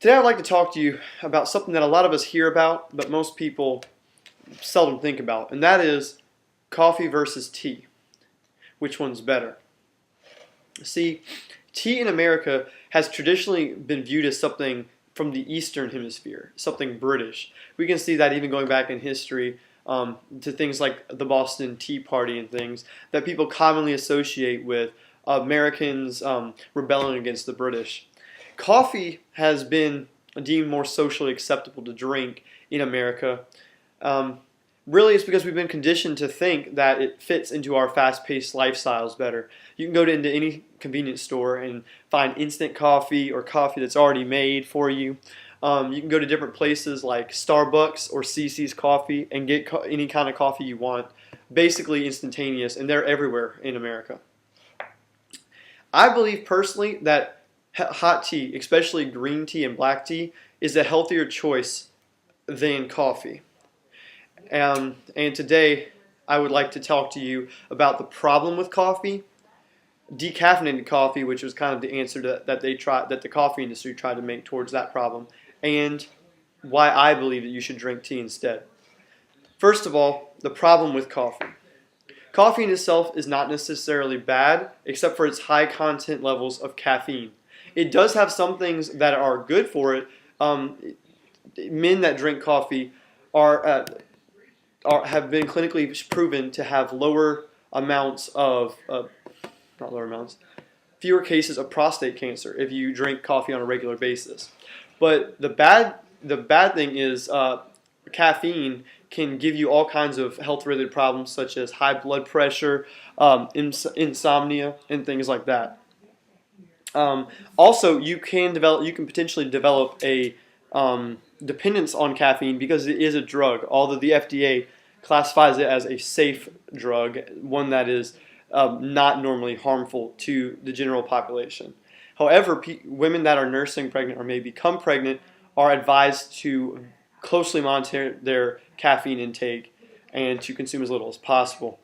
Today I'd like to talk to you about something that a lot of us hear about, but most people seldom think about, and that is coffee versus tea. Which one's better? See, tea in America has traditionally been viewed as something from the Eastern Hemisphere, something British. We can see that even going back in history to things like the Boston Tea Party and things that people commonly associate with Americans rebelling against the British. Coffee has been deemed more socially acceptable to drink in America. Um, Really, it's because we've been conditioned to think that it fits into our fast-paced lifestyles better. You can go into any convenience store and find instant coffee or coffee that's already made for you. You can go to different places like Starbucks or CC's Coffee and get any kind of coffee you want, basically instantaneous, and they're everywhere in America. I believe personally that hot tea, especially green tea and black tea, is a healthier choice than coffee. And today I would like to talk to you about the problem with coffee, decaffeinated coffee, which was kind of the answer that the coffee industry tried to make towards that problem, and why I believe that you should drink tea instead. First of all, the problem with coffee. Coffee in itself is not necessarily bad, except for its high content levels of caffeine. It does have some things that are good for it. Men that drink coffee are have been clinically proven to have lower amounts of, not lower amounts, fewer cases of prostate cancer if you drink coffee on a regular basis. But the bad thing is caffeine can give you all kinds of health-related problems such as high blood pressure, insomnia, and things like that. Also, you can potentially develop a dependence on caffeine because it is a drug, although the FDA classifies it as a safe drug, one that is not normally harmful to the general population. However, women that are nursing pregnant or may become pregnant are advised to closely monitor their caffeine intake and to consume as little as possible.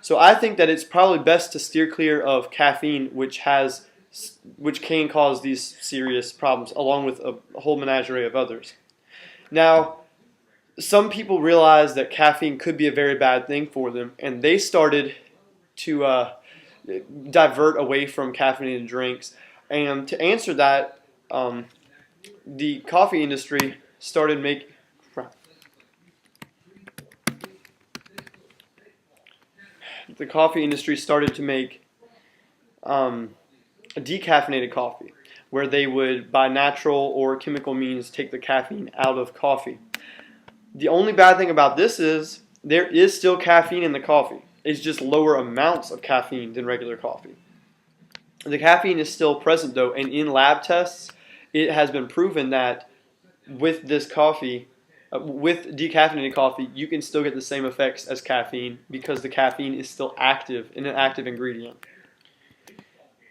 So I think that it's probably best to steer clear of caffeine, which can cause these serious problems, along with a whole menagerie of others. Now, some people realized that caffeine could be a very bad thing for them, and they started to divert away from caffeinated drinks. And to answer that, the coffee industry started making the coffee industry started to make a decaffeinated coffee, where they would, by natural or chemical means, take the caffeine out of coffee. The only bad thing about this is there is still caffeine in the coffee. It's just lower amounts of caffeine than regular coffee. The caffeine is still present though, and in lab tests, it has been proven that with this coffee, with decaffeinated coffee, you can still get the same effects as caffeine because the caffeine is still active in an active ingredient.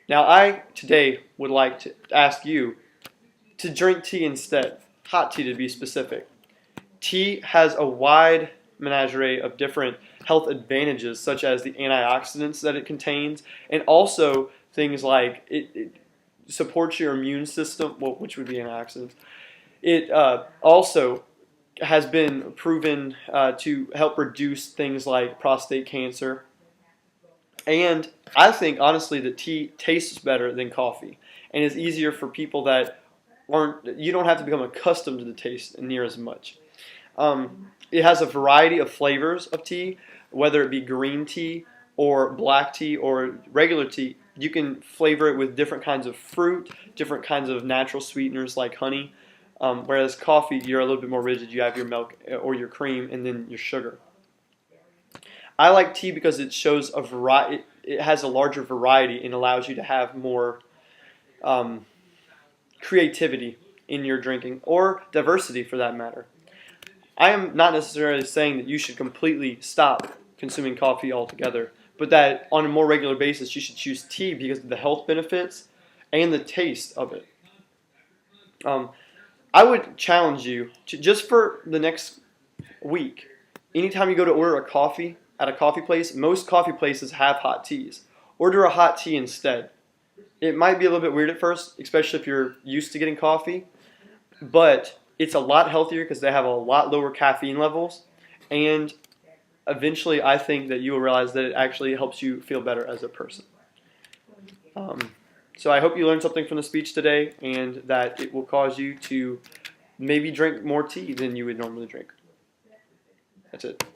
Now, I today would like to ask you to drink tea instead, hot tea to be specific. Tea has a wide menagerie of different health advantages, such as the antioxidants that it contains, and also things like it supports your immune system, well, which would be antioxidants. It also has been proven to help reduce things like prostate cancer. And I think, honestly, that tea tastes better than coffee and is easier for people that you don't have to become accustomed to the taste near as much. It has a variety of flavors of tea, whether it be green tea or black tea or regular tea. You can flavor it with different kinds of fruit, different kinds of natural sweeteners like honey, whereas coffee, you're a little bit more rigid. You have your milk or your cream and then your sugar. I like tea because it shows a variety. It has a larger variety and allows you to have more creativity in your drinking, or diversity for that matter. I am not necessarily saying that you should completely stop consuming coffee altogether, but that on a more regular basis you should choose tea because of the health benefits and the taste of it. I would challenge you to, just for the next week, anytime you go to order a coffee at a coffee place, most coffee places have hot teas. Order a hot tea instead. It might be a little bit weird at first, especially if you're used to getting coffee, but it's a lot healthier because they have a lot lower caffeine levels, and eventually I think that you will realize that it actually helps you feel better as a person. So I hope you learned something from the speech today, and that it will cause you to maybe drink more tea than you would normally drink. That's it.